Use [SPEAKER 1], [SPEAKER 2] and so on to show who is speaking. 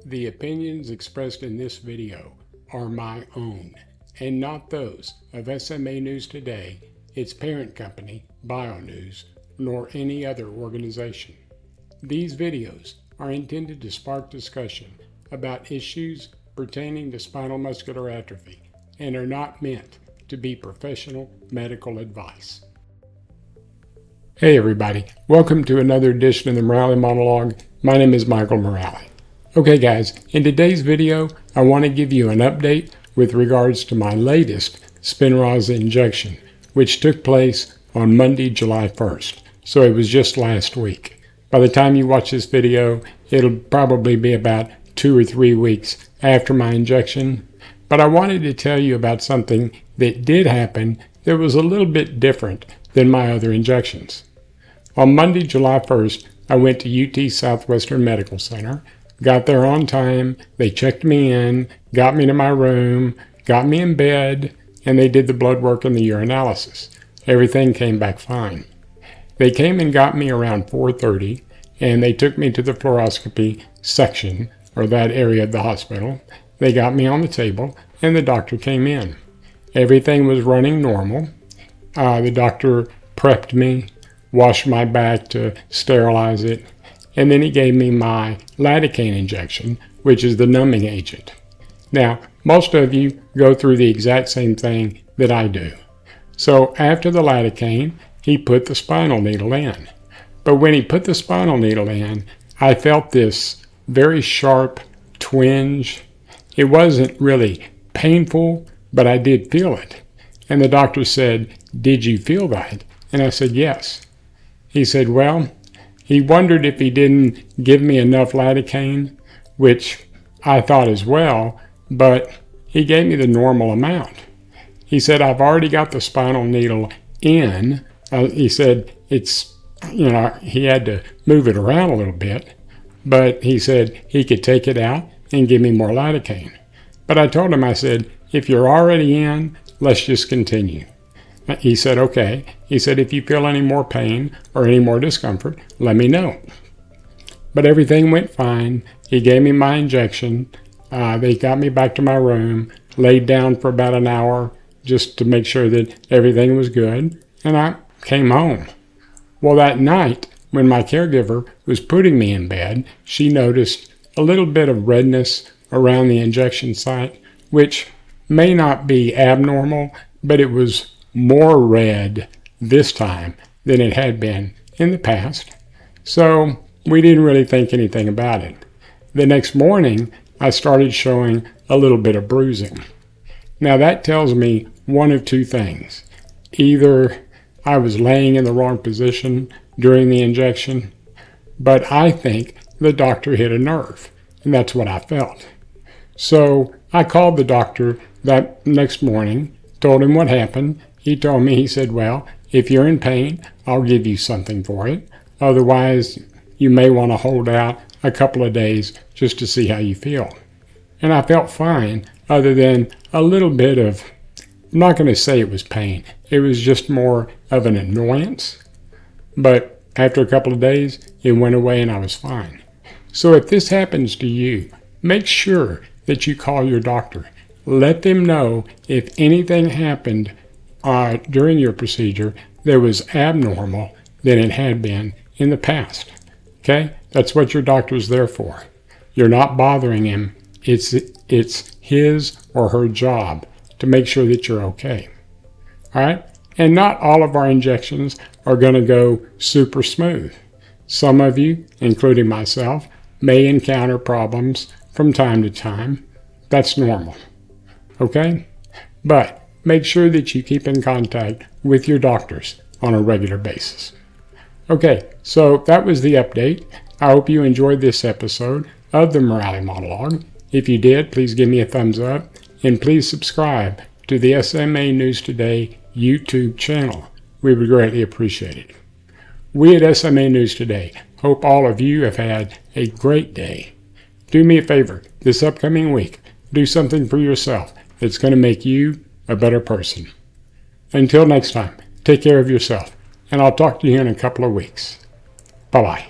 [SPEAKER 1] The opinions expressed in this video are my own and not those of SMA News Today, its parent company, BioNews, nor any other organization. These videos are intended to spark discussion about issues pertaining to spinal muscular atrophy and are not meant to be professional medical advice. Hey everybody, welcome to another edition of the Morale Monologue. My name is Michael Morale. Okay guys, in today's video, I want to give you an update with regards to my latest Spinraza injection, which took place on Monday, July 1st. So it was just last week. By the time you watch this video, it'll probably be about 2 or 3 weeks after my injection. But I wanted to tell you about something that did happen that was a little bit different than my other injections. On Monday, July 1st, I went to UT Southwestern Medical Center. Got there on time, they checked me in, got me to my room, got me in bed, and they did the blood work and the urinalysis. Everything came back fine. They came and got me around 4:30, and they took me to the fluoroscopy section, or that area of the hospital. They got me on the table, and the doctor came in. Everything was running normal. The doctor prepped me, washed my back to sterilize it, and then he gave me my lidocaine injection, which is the numbing agent. Now, most of you go through the exact same thing that I do. So after the lidocaine, he put the spinal needle in. But when he put the spinal needle in, I felt this very sharp twinge. It wasn't really painful, but I did feel it. And the doctor said, "Did you feel that?" And I said, "Yes." He said, well, he wondered if he didn't give me enough lidocaine, which I thought as well, but he gave me the normal amount. He said, "I've already got the spinal needle in." He said it's, he had to move it around a little bit, but he said he could take it out and give me more lidocaine. But I told him, I said, "If you're already in, let's just continue." He said, "Okay." He said, "If you feel any more pain or any more discomfort, let me know." But everything went fine. He gave me my injection. They got me back to my room, laid down for about an hour just to make sure that everything was good, and I came home. Well, that night, when my caregiver was putting me in bed, she noticed a little bit of redness around the injection site, which may not be abnormal, but it was more red this time than it had been in the past. So we didn't really think anything about it. The next morning, I started showing a little bit of bruising. Now that tells me one of two things. Either I was laying in the wrong position during the injection, but I think the doctor hit a nerve, and that's what I felt. So I called the doctor that next morning, told him what happened. He told me, he said, "Well, if you're in pain, I'll give you something for it. Otherwise, you may want to hold out a couple of days just to see how you feel." And I felt fine, other than a little bit of, I'm not going to say it was pain. It was just more of an annoyance. But after a couple of days, it went away and I was fine. So if this happens to you, make sure that you call your doctor. Let them know if anything happened during your procedure that was abnormal than it had been in the past. Okay? That's what your doctor is there for. You're not bothering him. It's his or her job to make sure that you're okay. All right? And not all of our injections are going to go super smooth. Some of you, including myself, may encounter problems from time to time. That's normal. Okay? But make sure that you keep in contact with your doctors on a regular basis. Okay, so that was the update. I hope you enjoyed this episode of the Morale Monologue. If you did, please give me a thumbs up, and please subscribe to the SMA News Today YouTube channel. We would greatly appreciate it. We at SMA News Today hope all of you have had a great day. Do me a favor, this upcoming week, do something for yourself that's going to make you a better person. Until next time, take care of yourself, and I'll talk to you in a couple of weeks. Bye-bye.